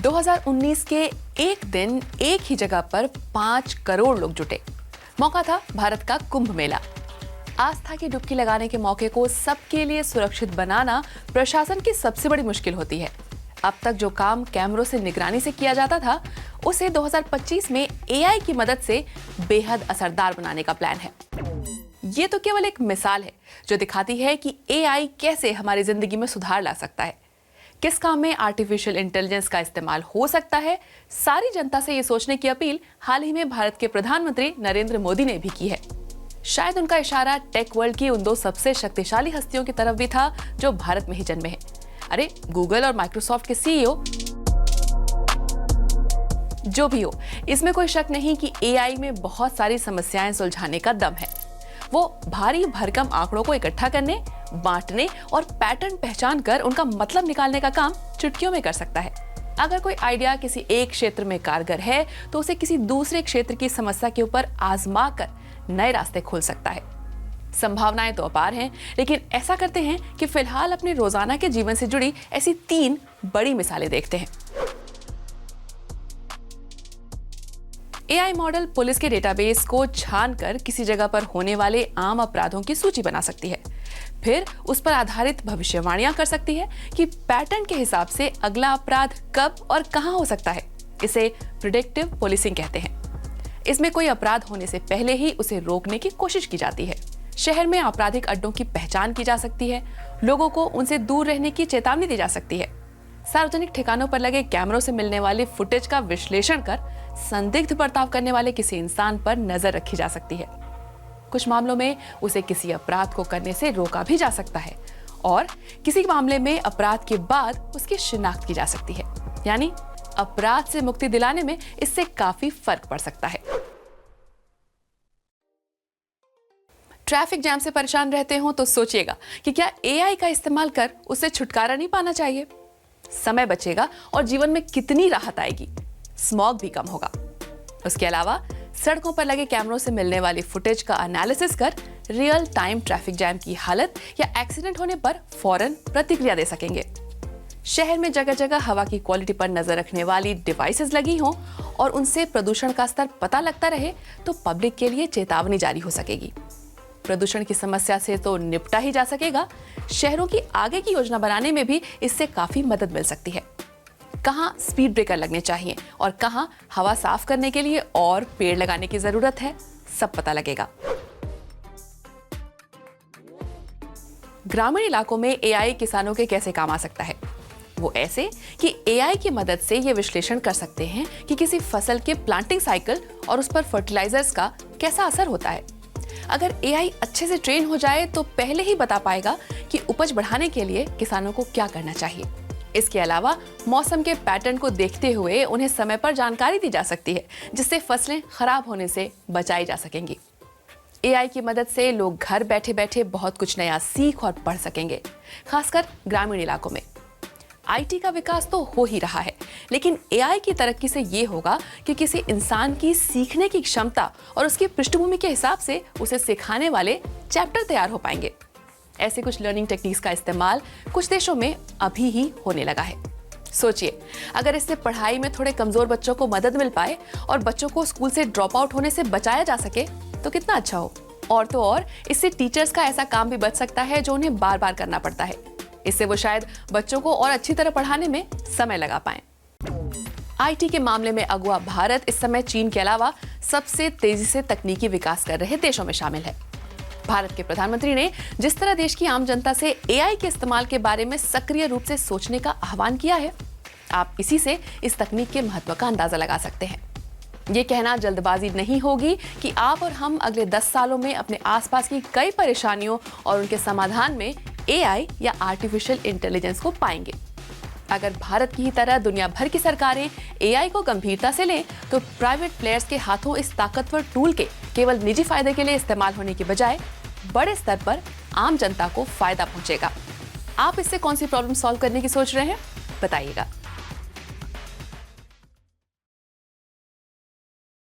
2019 के एक दिन एक ही जगह पर 5 करोड़ लोग जुटे। मौका था भारत का कुंभ मेला। आस्था की डुबकी लगाने के मौके को सबके लिए सुरक्षित बनाना प्रशासन की सबसे बड़ी मुश्किल होती है। अब तक जो काम कैमरों से निगरानी से किया जाता था, उसे 2025 में एआई की मदद से बेहद असरदार बनाने का प्लान है। ये तो केवल एक मिसाल है जो दिखाती है कि एआई कैसे हमारी जिंदगी में सुधार ला सकता है। किस काम में आर्टिफिशियल इंटेलिजेंस का इस्तेमाल हो सकता है, सारी जनता से ये सोचने की अपील हाल ही में भारत के प्रधानमंत्री नरेंद्र मोदी ने भी की है। शायद उनका इशारा टेक वर्ल्ड की उन दो सबसे शक्तिशाली हस्तियों की तरफ भी था जो भारत में ही जन्मे हैं। अरे, गूगल और माइक्रोसॉफ्ट के सीईओ। जो भी हो, इसमें कोई शक नहीं कि एआई में बहुत सारी समस्याएं सुलझाने का दम है। वो भारी भरकम आंकड़ों को इकट्ठा करने, बांटने और पैटर्न पहचान कर उनका मतलब निकालने का काम चुटकियों में कर सकता है। अगर कोई आइडिया किसी एक क्षेत्र में कारगर है, तो उसे किसी दूसरे क्षेत्र की समस्या के ऊपर आजमा कर नए रास्ते खोल सकता है। संभावनाएं तो अपार हैं, लेकिन ऐसा करते हैं कि फिलहाल अपने रोजाना के जीवन से जुड़ी ऐसी 3 बड़ी मिसालें देखते हैं। एआई मॉडल पुलिस के डेटाबेस को छानकर किसी जगह पर होने वाले आम अपराधों की सूची बना सकती है। फिर उस पर आधारित भविष्यवाणियां कर सकती है कि पैटर्न के हिसाब से अगला अपराध कब और कहां हो सकता है। इसे प्रिडिक्टिव पुलिसिंग कहते हैं। इसमें कोई अपराध होने से पहले ही उसे रोकने की कोशिश की जाती है। शहर में आपराधिक अड्डों की पहचान की जा सकती है, लोगों को उनसे दूर रहने की चेतावनी दी जा सकती है। सार्वजनिक ठिकानों पर लगे कैमरों से मिलने वाले फुटेज का विश्लेषण कर संदिग्ध बर्ताव करने वाले किसी इंसान पर नजर रखी जा सकती है। कुछ मामलों में उसे किसी अपराध को करने से रोका भी जा सकता है और किसी मामले में अपराध के बाद उसकी शिनाख्त की जा सकती है। यानी अपराध से मुक्ति दिलाने में इससे काफी फर्क पड़ सकता है। ट्रैफिक जैम से परेशान रहते हो तो सोचिएगा कि क्या एआई का इस्तेमाल कर उससे छुटकारा नहीं पाना चाहिए। समय बचेगा और जीवन में कितनी राहत आएगी। स्मॉग भी कम होगा। उसके अलावा सड़कों पर लगे कैमरों से मिलने वाली फुटेज का एनालिसिस कर रियल टाइम ट्रैफिक जैम की हालत या एक्सीडेंट होने पर फौरन प्रतिक्रिया दे सकेंगे। शहर में जगह जगह हवा की क्वालिटी पर नजर रखने वाली डिवाइसेस लगी हों और उनसे प्रदूषण का स्तर पता लगता रहे तो पब्लिक के लिए चेतावनी जारी हो सकेगी। प्रदूषण की समस्या से तो निपटा ही जा सकेगा, शहरों की आगे की योजना बनाने में भी इससे काफी मदद मिल सकती है। कहां स्पीड ब्रेकर लगने चाहिए और कहां हवा साफ करने के लिए और पेड़ लगाने की जरूरत है, सब पता लगेगा। ग्रामीण इलाकों में एआई किसानों के कैसे काम आ सकता है? वो ऐसे कि एआई की मदद से ये विश्लेषण कर सकते हैं कि किसी फसल के प्लांटिंग साइकिल और उस पर फर्टिलाइजर्स का कैसा असर होता है। अगर एआई अच्छे से ट्रेन हो जाए तो पहले ही बता पाएगा कि उपज बढ़ाने के लिए किसानों को क्या करना चाहिए। इसके अलावा मौसम के पैटर्न को देखते हुए उन्हें समय पर जानकारी दी जा सकती है, जिससे फसलें खराब होने से बचाई जा सकेंगी। एआई की मदद से लोग घर बैठे बैठे बहुत कुछ नया सीख और पढ़ सकेंगे, खासकर ग्रामीण इलाकों में। आईटी का विकास तो हो ही रहा है, लेकिन एआई की तरक्की से ये होगा कि किसी इंसान की सीखने की क्षमता और उसकी पृष्ठभूमि के हिसाब से उसे सिखाने वाले चैप्टर तैयार हो पाएंगे। ऐसे कुछ लर्निंग टेक्निक्स का इस्तेमाल कुछ देशों में अभी ही होने लगा है। सोचिए, अगर इससे पढ़ाई में थोड़े कमजोर बच्चों को मदद मिल पाए और बच्चों को स्कूल से ड्रॉप आउट होने से बचाया जा सके तो कितना अच्छा हो। और तो और, इससे टीचर्स का ऐसा काम भी बच सकता है जो उन्हें बार बार करना पड़ता है। इससे वो शायद बच्चों को और अच्छी तरह पढ़ाने में समय लगा पाएं। आईटी के मामले में अगुआ भारत इस समय चीन के अलावा सबसे तेजी से तकनीकी विकास कर रहे देशों में शामिल है। भारत के प्रधानमंत्री ने जिस तरह देश की आम जनता से एआई के इस्तेमाल के बारे में सक्रिय रूप से सोचने का आह्वान किया है, आप इसी से इस तकनीक के महत्व का अंदाजा लगा सकते हैं। ये कहना जल्दबाजी नहीं होगी कि आप और हम अगले 10 सालों में अपने आसपास की कई परेशानियों और उनके समाधान में एआई या आर्टिफिशियल इंटेलिजेंस को पाएंगे। अगर भारत की ही तरह दुनिया भर की सरकारें एआई को गंभीरता से लें, तो प्राइवेट प्लेयर्स के हाथों इस ताकतवर टूल के केवल निजी फायदे के लिए इस्तेमाल होने की बजाय बड़े स्तर पर आम जनता को फायदा पहुंचेगा। आप इससे कौन सी प्रॉब्लम सॉल्व करने की सोच रहे हैं, बताइएगा।